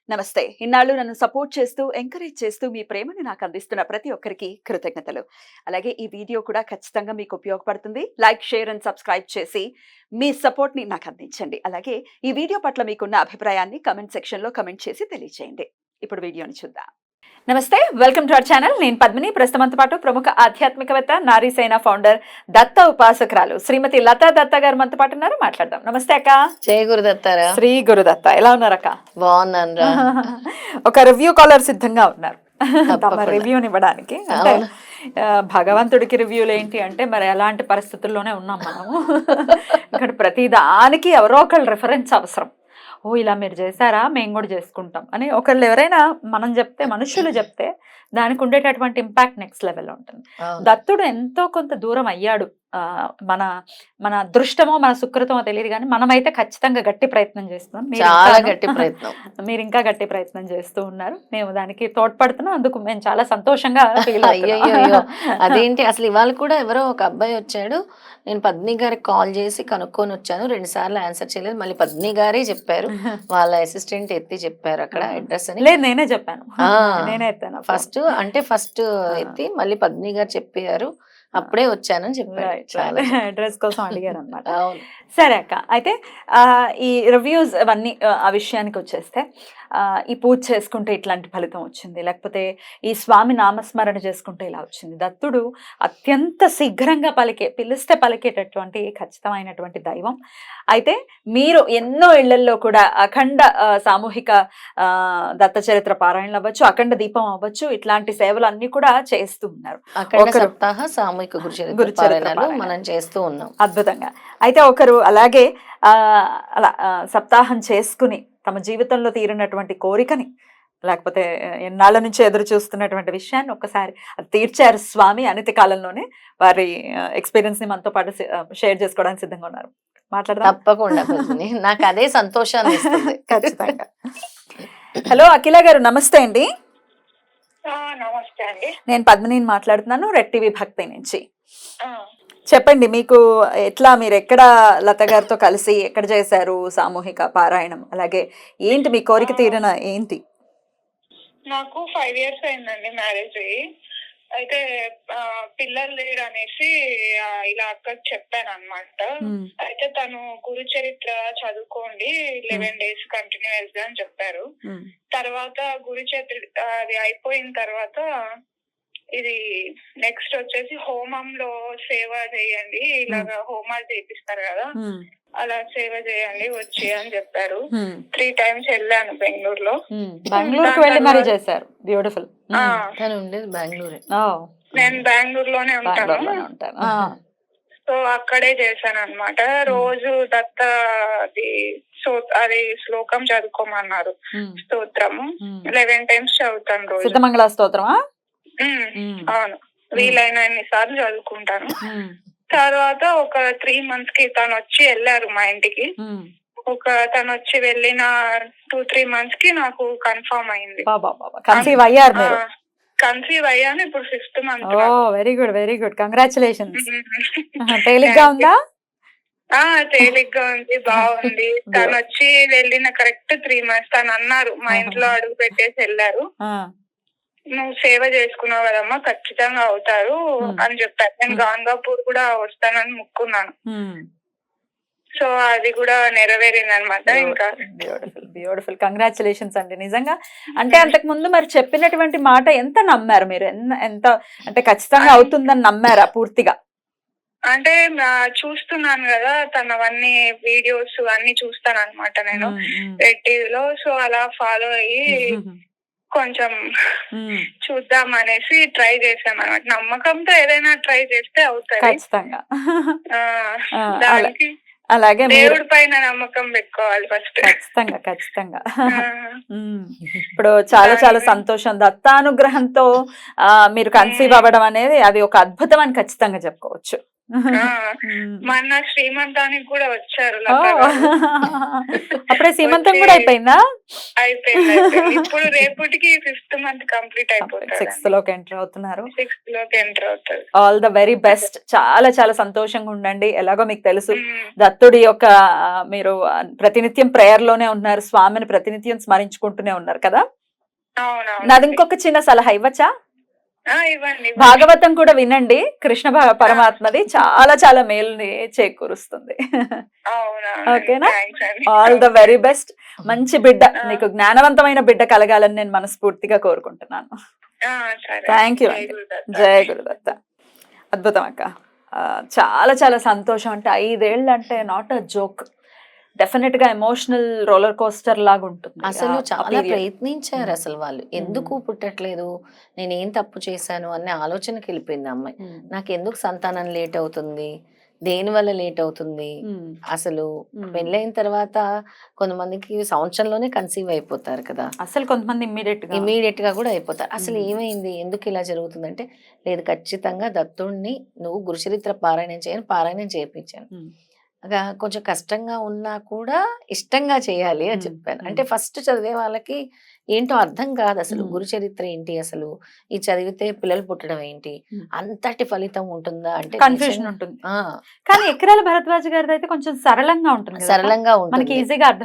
నమస్తే. ఇన్నాళ్ళు నన్ను సపోర్ట్ చేస్తూ, ఎంకరేజ్ చేస్తూ మీ ప్రేమని నాకు అందిస్తున్న ప్రతి ఒక్కరికి కృతజ్ఞతలు. అలాగే ఈ వీడియో కూడా ఖచ్చితంగా మీకు ఉపయోగపడుతుంది. లైక్, షేర్ అండ్ సబ్స్క్రైబ్ చేసి మీ సపోర్ట్‌ని నాకు అందించండి. అలాగే ఈ వీడియో పట్ల మీకున్న అభిప్రాయాన్ని కామెంట్ సెక్షన్‌లో కామెంట్ చేసి తెలియజేయండి. ఇప్పుడు వీడియోని చూద్దాం. నమస్తే, వెల్కమ్ టు అవర్ ఛానల్. నేను పద్మిని. ప్రస్తుతంతో పాటు ప్రముఖ ఆధ్యాత్మికవేత్త, నారీసేన ఫౌండర్, దత్త ఉపాసకురాలు శ్రీమతి లతా దత్త గారు మనతో పాటు ఉన్నారు. మాట్లాడదాం. నమస్తే అక్క. జయ గురుదత్తారా. శ్రీ గురుదత్త. ఎలా ఉన్నారు అక్క? బాగున్నాను. ఒక రివ్యూ కాలర్ సిద్ధంగా ఉన్నారు తమ రివ్యూని ఇవ్వడానికి. అంటే భగవంతుడికి రివ్యూలు ఏంటి అంటే మరి ఎలాంటి పరిస్థితుల్లోనే ఉన్నాం మనము. ఇక్కడ ప్రతి దానికి ఎవరో ఒకళ్ళు రిఫరెన్స్ అవసరం. ఓ ఇలా మీరు చేశారా, మేము కూడా చేసుకుంటాం అని ఒకళ్ళు ఎవరైనా మనం చెప్తే, మనుషులు చెప్తే దానికి ఉండేటటువంటి ఇంపాక్ట్ నెక్స్ట్ లెవెల్లో ఉంటుంది. దత్తుడు ఎంతో కొంత దూరం అయ్యాడు. మన మన అదృష్టమో మన సుకృతమో తెలియదు కానీ మనమైతే ఖచ్చితంగా గట్టి ప్రయత్నం చేస్తున్నాం. మీరు ఇంకా గట్టి ప్రయత్నం చేస్తూ ఉన్నారు. మేము దానికి తోడ్పడుతున్నాం. అందుకు మేము చాలా సంతోషంగా ఫీల్ అయ్యో. అదేంటి అసలు ఇవాళ కూడా ఎవరో ఒక అబ్బాయి వచ్చాడు. నేను పద్మిని గారికి కాల్ చేసి కనుక్కొని వచ్చాను. 2 సార్లు ఆన్సర్ చేయలేదు. మళ్ళీ పద్మిని గారే చెప్పారు, వాళ్ళ అసిస్టెంట్ ఎత్తి చెప్పారు అక్కడ అడ్రస్ అని. లేదు, నేనే చెప్పాను. నేనే ఎత్తాను ఫస్ట్ ఎత్తి మళ్ళీ పద్మిని గారు చెప్పారు. అప్పుడే వచ్చానని చెప్పారు. అడ్రస్ కోసం అడిగారు అనమాట. సరే అక్క, అయితే ఈ రివ్యూస్ అవన్నీ ఆ విషయానికి వచ్చేస్తే, ఈ పూజ చేసుకుంటే ఇట్లాంటి ఫలితం వచ్చింది, లేకపోతే ఈ స్వామి నామస్మరణ చేసుకుంటే ఇలా వచ్చింది. దత్తుడు అత్యంత శీఘ్రంగా పిలిస్తే పలికేటటువంటి ఖచ్చితమైనటువంటి దైవం. అయితే మీరు ఎన్నో ఇళ్లల్లో కూడా అఖండ సామూహిక దత్త చరిత్ర పారాయణలు అవ్వచ్చు, అఖండ దీపం అవ్వచ్చు, ఇట్లాంటి సేవలు అన్ని కూడా చేస్తూ ఉన్నారు. సామూహిక గురు చరిత్ర మనం చేస్తూ ఉన్నాం అద్భుతంగా. అయితే ఒకరు అలాగే అలా సప్తాహం చేసుకుని తమ జీవితంలో తీరినటువంటి కోరికని, లేకపోతే ఎన్నాళ్ళ నుంచి ఎదురు చూస్తున్నటువంటి విషయాన్ని ఒక్కసారి తీర్చారు స్వామి. అనతి కాలంలోనే వారి ఎక్స్పీరియన్స్ ని మనతో పాటు షేర్ చేసుకోవడానికి సిద్ధంగా ఉన్నారు. మాట్లాడదాం. తప్పకుండా. నాకు అదే సంతోషాన్ని ఇస్తుంది. ఖచ్చితంగా. హలో అఖిల గారు, నమస్తే అండి. నమస్తే అండి. నేను పద్మిని మాట్లాడుతున్నాను, రెడ్ టీవీ భక్తి నుంచి. చెప్పండి, మీకు ఎట్లా, మీరు ఎక్కడ లత గారితో కలిసి ఎక్కడ చేశారు సామూహిక పారాయణం? అలాగే ఏంటి మీ కోరిక తీరిన ఏంటి? నాకు 5 years అయిందండి మ్యారేజ్ అయ్యి. అయితే పిల్లలు లేరు అనేసి ఇలా అక్కకి చెప్పాను అనమాట. అయితే తను గురు చరిత్ర చదువుకోండి 11 days కంటిన్యూస్ గా అని చెప్పారు. తర్వాత గురు చరిత్ర అది అయిపోయిన తర్వాత ఇది నెక్స్ట్ వచ్చేసి హోమంలో సేవ చేయండి, ఇలాగా హోమాలు చేపిస్తారు కదా, అలా సేవ చేయండి వచ్చి అని చెప్పారు. 3 times వెళ్ళాను బెంగళూరులో. బ్యూటిఫుల్. నేను బెంగళూరులోనే ఉంటాను. సో అక్కడే చేశాను అనమాట. రోజు దత్త అది శ్లోకం చదువుకోమన్నారు, స్తోత్రము 11 times చదువుతాను రోజు. సిద్ధమంగళ స్తోత్రమా? అవును, వీలైన సార్లు చదువుకుంటాను. తర్వాత ఒక 3 months కి తను వచ్చి వెళ్ళారు మా ఇంటికి. తను వచ్చి వెళ్ళిన 2-3 months కి నాకు కన్ఫర్మ్ అయింది. కన్సీవ్ అయ్యాను. ఇప్పుడు 5th month. Very good, very good, congratulations. తేలిగ్గా ఉందా? తేలిగ్గా ఉంది, బాగుంది. తను వచ్చి వెళ్ళిన కరెక్ట్ 3 months తను అన్నారు, మా ఇంట్లో అడుగు పెట్టేసి వెళ్ళారు, నువ్వు సేవ చేసుకున్నావు కదమ్మా, ఖచ్చితంగా అవుతారు అని చెప్పారు. నేను గాంగాపూర్ కూడా వస్తానని ముక్కున్నాను. సో అది కూడా నెరవేరింది అనమాట. ఇంకా బ్యూటిఫుల్, కంగ్రాచులేషన్స్ అండి. నిజంగా అంటే అంతకు ముందు మరి చెప్పినటువంటి మాట ఎంత నమ్మారు మీరు? ఎంత అంటే ఖచ్చితంగా అవుతుందని నమ్మారా పూర్తిగా? అంటే చూస్తున్నాను కదా తనవన్నీ వీడియోస్ అన్ని చూస్తాను అనమాట నేను రెడ్ టీవీలో. సో అలా ఫాలో అయ్యి కొంచెం చూద్దాం అనేసి ట్రై చేశాను అనమాట. నమ్మకంతో ఏదైనా ట్రై చేస్తే అవుతాయి ఖచ్చితంగా. దానికి అలాగే దేవుడి పైన నమ్మకం పెట్టుకోవాలి ఫస్ట్. ఖచ్చితంగా. ఇప్పుడు చాలా చాలా సంతోషం. దత్తానుగ్రహంతో మీరు కన్సీవ్ అవ్వడం అనేది అది ఒక అద్భుతం అని ఖచ్చితంగా చెప్పుకోవచ్చు. మొన్న శ్రీమంతానికి కూడా వచ్చారు ఓ, లత గారు. అప్పుడే సీమంతం కూడా అయిపోయిందా? అయిపోయింది. ఇప్పుడు రేపటికి 5th మంత్ కంప్లీట్ అయిపోతుంది. 6th లోకి ఎంటర్ అవుతున్నారు. 6th లోకి ఎంటర్ అవుతుంది. All the very best. చాలా చాలా సంతోషంగా ఉండండి. ఎలాగో మీకు తెలుసు దత్తుడి యొక్క మీరు ప్రతినిత్యం ప్రేయర్ లోనే ఉన్నారు, స్వామిని ప్రతినిత్యం స్మరించుకుంటూనే ఉన్నారు కదా. అవునవును. నాది ఇంకొక చిన్న సలహా ఇవ్వచ్చా? ఇవ్వండి. భాగవతం కూడా వినండి, కృష్ణ పరమాత్మది చాలా చాలా మేలుని చేకూరుస్తుంది. ఓకేనా? All the very best. మంచి బిడ్డ, నీకు జ్ఞానవంతమైన బిడ్డ కలగాలని నేను మనస్ఫూర్తిగా కోరుకుంటున్నాను. థ్యాంక్ యూ అండి. జయ గురుదత్త. అద్భుతం అక్క. చాలా చాలా సంతోషం. అంటే 5 ఏళ్ళు అంటే నాట్ అ జోక్. డెఫినెట్ గా ఎమోషనల్ రోలర్ కోస్టర్ లాగా ఉంటుంది. అసలు చాలా ప్రయత్నించారు. అసలు వాళ్ళు ఎందుకు పుట్టట్లేదు, నేనేం తప్పు చేశాను అనే ఆలోచనకి వెళ్ళిపోయింది అమ్మాయి. నాకు ఎందుకు సంతానం లేట్ అవుతుంది, దేని వల్ల లేట్ అవుతుంది. అసలు పెళ్ళైన తర్వాత కొంతమందికి సంవత్సరంలోనే కన్సీవ్ అయిపోతారు కదా, అసలు కొంతమంది ఇమీడియట్ గా కూడా అయిపోతారు. అసలు ఏమైంది, ఎందుకు ఇలా జరుగుతుందంటే, లేదు ఖచ్చితంగా దత్తుడిని నువ్వు గురుచరిత్ర పారాయణం చేయించాను. కొంచెం కష్టంగా ఉన్నా కూడా ఇష్టంగా చేయాలి అని చెప్పాను. అంటే ఫస్ట్ చదివే వాళ్ళకి ఏంటో అర్థం కాదు అసలు గురు చరిత్ర ఏంటి, అసలు ఈ చదివితే పిల్లలు పుట్టడం ఏంటి, అంతటి ఫలితం ఉంటుందా అంటే కన్ఫ్యూజన్ ఉంటుంది. కానీ ఎకరాల భరద్వాజ గారిది అయితే కొంచెం సరళంగా ఉంటుంది,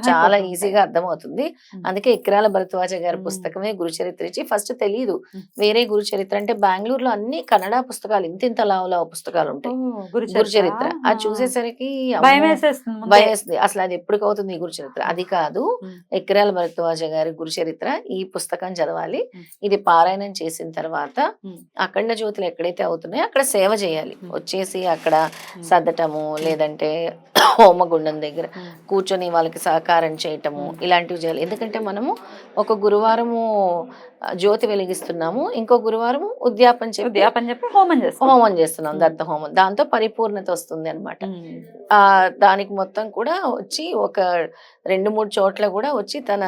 చాలా ఈజీగా అర్థమవుతుంది. అందుకే ఎకరాల భరద్వాజ గారి పుస్తకమే గురు చరిత్ర ఇచ్చి, ఫస్ట్ తెలియదు వేరే గురు చరిత్ర అంటే బెంగళూరులో అన్ని కన్నడ పుస్తకాలు ఇంత లావు పుస్తకాలు ఉంటాయి గురు చరిత్ర. అది చూసేసరికి భయం వేస్తుంది, అసలు అది ఎప్పటికి అవుతుంది ఈ గురు చరిత్ర. అది కాదు, ఎకరాల భరద్వాజ గారి గురు చరిత్ర ఈ పుస్తకం చదవాలి. ఇది పారాయణం చేసిన తర్వాత అఖండ జ్యోతులు ఎక్కడైతే అవుతున్నాయో అక్కడ సేవ చేయాలి. వచ్చేసి అక్కడ సర్దటము, లేదంటే హోమగుండం దగ్గర కూర్చొని వాళ్ళకి సహకారం చేయటము, ఇలాంటివి చేయాలి. ఎందుకంటే మనము ఒక గురువారము జ్యోతి వెలిగిస్తున్నాము, ఇంకో గురువారం ఉద్యాపన చెప్పి హోమం చేస్తున్నాం, దత్త హోమం. దాంతో పరిపూర్ణత వస్తుంది అన్నమాట. దానికి మొత్తం కూడా వచ్చి ఒక 2-3 చోట్ల కూడా వచ్చి తన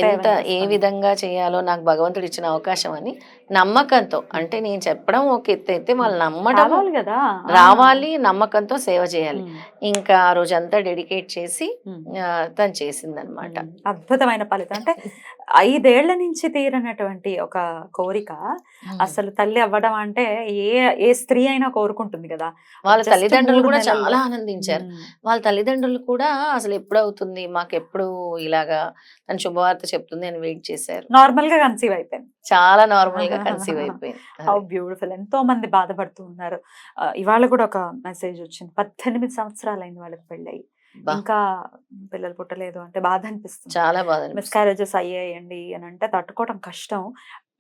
ఎంత ఏ విధంగా చేయాలో నాకు భగవంతుడు ఇచ్చిన అవకాశం అని నమ్మకంతో, అంటే నేను చెప్పడం ఒక ఎత్తు అయితే వాళ్ళు నమ్మడం కదా, రావాలి, నమ్మకంతో సేవ చేయాలి. ఇంకా ఆ రోజంతా డెడికేట్ చేసి తను చేసిందనమాట. అద్భుతమైన ఫలితం. అంటే 5 ఏళ్ల నుంచి తీరనటువంటి ఒక కోరిక, అసలు తల్లి అవ్వడం అంటే ఏ స్త్రీ అయినా కోరుకుంటుంది కదా. వాళ్ళ తల్లిదండ్రులు కూడా చాలా ఆనందించారు. వాళ్ళ తల్లిదండ్రులు కూడా అసలు ఎప్పుడు అవుతుంది, మాకెప్పుడు ఇలాగా తన శుభవార్త చెప్తుంది అని వెయిట్ చేశారు. నార్మల్ గా కన్సీవ్ అయిపోయింది, చాలా నార్మల్ గా కన్సీవ్ అయిపోయింది. How beautiful. ఎంతో మంది బాధపడుతూ ఉన్నారు. ఇవాళ కూడా ఒక మెసేజ్ వచ్చింది, 18 సంవత్సరాలు అయింది వాళ్ళకి పెళ్ళయి, ఇంకా పిల్లలు పుట్టలేదు అంటే బాధ అనిపిస్తుంది. చాలా బాధ. మిస్కారేజెస్ అయ్యాయండి అని అంటే తట్టుకోవడం కష్టం.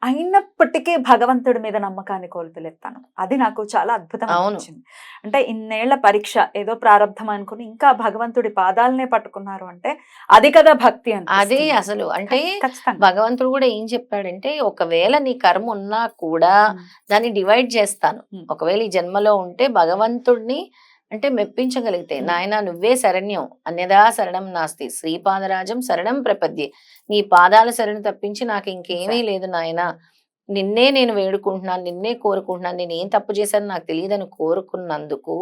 అయినప్పటికీ భగవంతుడి మీద నమ్మకాన్ని కోల్పోలేస్తాను. అది నాకు చాలా అద్భుతంగా అనిపించింది. అంటే ఇన్నేళ్ల పరీక్ష, ఏదో ప్రారంభం అనుకుని ఇంకా భగవంతుడి పాదాలనే పట్టుకున్నారు అంటే అది కదా భక్తి అని. అదే అసలు అంటే భగవంతుడు కూడా ఏం చెప్పాడంటే, ఒకవేళ నీ కర్మ ఉన్నా కూడా దాన్ని డివైడ్ చేస్తాను. ఒకవేళ ఈ జన్మలో ఉంటే భగవంతుడిని అంటే మెప్పించగలిగితే, నాయన నువ్వే శరణ్యం, అన్యదా శరణం నాస్తి, శ్రీపాదరాజం శరణం ప్రపద్యే, నీ పాదాల శరణి తప్పించి నాకు ఇంకేమీ లేదు నాయన, నిన్నే నేను వేడుకుంటున్నాను, నిన్నే కోరుకుంటున్నాను, నేను ఏం తప్పు చేశాను నాకు తెలియదని కోరుకున్నందుకు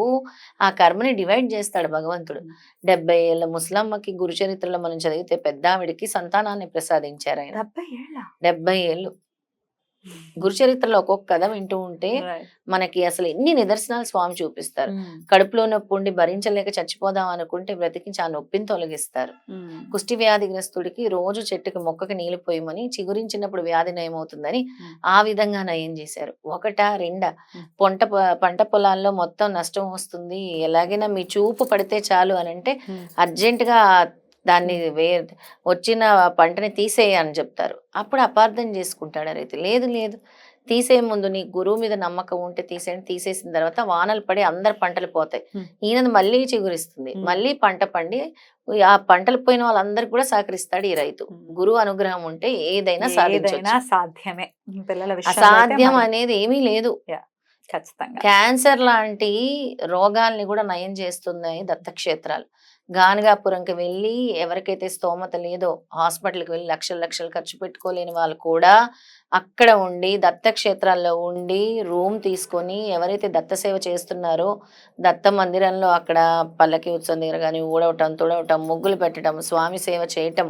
ఆ కర్మని డివైడ్ చేస్తాడు భగవంతుడు. 70 ఏళ్ల ముసలమ్మకి గురు చరిత్రలో మనం చదివితే పెద్ద ఆవిడికి సంతానాన్ని ప్రసాదించారు ఆయన. 70 ఏళ్ళు గురు చరిత్రలో ఒక్కొక్క కథ వింటూ ఉంటే మనకి అసలు ఎన్ని నిదర్శనాలు స్వామి చూపిస్తారు. కడుపులో నొప్పి ఉండి భరించలేక చచ్చిపోదాం అనుకుంటే బ్రతికించి ఆ నొప్పిని తొలగిస్తారు. కుష్టి వ్యాధిగ్రస్తుడికి రోజు చెట్టుకి మొక్కకి నీళ్లు పోయమని, చిగురించినప్పుడు వ్యాధి నయమవుతుందని ఆ విధంగా నయం చేశారు. 1-2 పంట పొలాల్లో మొత్తం నష్టం వస్తుంది, ఎలాగైనా మీ చూపు పడితే చాలు అని అంటే అర్జెంటుగా దాన్ని వచ్చిన పంటని తీసేయని చెప్తారు. అప్పుడు అపార్థం చేసుకుంటాడు రైతు. లేదు తీసే ముందు నీ గురువు మీద నమ్మకం ఉంటే తీసేయండి, తీసేసిన తర్వాత వానలు పడి అందరు పంటలు పోతాయి, ఈయనది మళ్ళీ చిగురిస్తుంది, మళ్ళీ పంట పండి ఆ పంటలు పోయిన వాళ్ళందరికి కూడా సహకరిస్తాడు ఈ రైతు. గురువు అనుగ్రహం ఉంటే ఏదైనా సాధ్యమే. అసాధ్యం అనేది ఏమీ లేదు. ఖచ్చితంగా క్యాన్సర్ లాంటి రోగాల్ని కూడా నయం చేస్తున్నాయి దత్తక్షేత్రాలు. గానగాపురంకి వెళ్ళి ఎవరికైతే స్తోమత లేదో హాస్పిటల్కి వెళ్ళి లక్షలు ఖర్చు పెట్టుకోలేని వాళ్ళు కూడా అక్కడ ఉండి దత్తక్షేత్రాల్లో ఉండి రూమ్ తీసుకొని ఎవరైతే దత్త సేవ చేస్తున్నారో దత్త మందిరంలో అక్కడ పల్లకి ఉత్సవం దగ్గర కానీ ఊడవటం తుడవటం ముగ్గులు పెట్టడం స్వామి సేవ చేయటం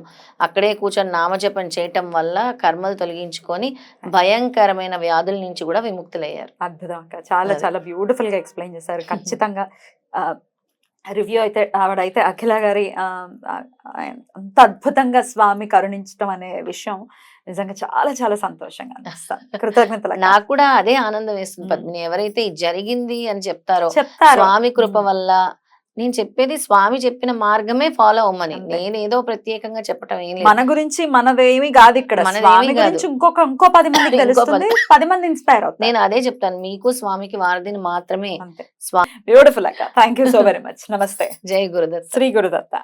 అక్కడే కూర్చొని నామజపం చేయటం వల్ల కర్మలు తొలగించుకొని భయంకరమైన వ్యాధుల నుంచి కూడా విముక్తులయ్యారు. అద్భుతం అక్క, చాలా చాలా బ్యూటిఫుల్ గా ఎక్స్ప్లెయిన్ చేశారు. ఖచ్చితంగా రివ్యూ అయితే ఆవిడైతే అఖిల గారి అంత అద్భుతంగా స్వామి కరుణించడం అనే విషయం నిజంగా చాలా చాలా సంతోషంగా అనిపిస్తుంది. కృతజ్ఞతలు అక్క. నాకు కూడా అదే ఆనందం వేస్తుంది పద్మిని. ఎవరైతే ఇది జరిగింది అని చెప్తారో చెప్తారు స్వామి కృప వల్ల, నేను చెప్పేది స్వామి చెప్పిన మార్గమే ఫాలో అవ్వమని, అంతే. నేనేదో ప్రత్యేకంగా చెప్పటం ఏం లేదు. మన గురించి మనదేమి కాదు ఇక్కడ, మనదేమీ స్వామి కాదు. గురించి ఇంకో 10 మందికి ఇంకో తెలుస్తుంది, 10 మంది ఇన్స్పైర్ అవుతారు. నేను అదే చెప్తాను, మీకు స్వామికి వారధిని మాత్రమే. అంతే. స్వామి బ్యూటిఫుల్ అక్క, thank you so very much. నమస్తే. జై గురుదత్. శ్రీ గురుదత్త.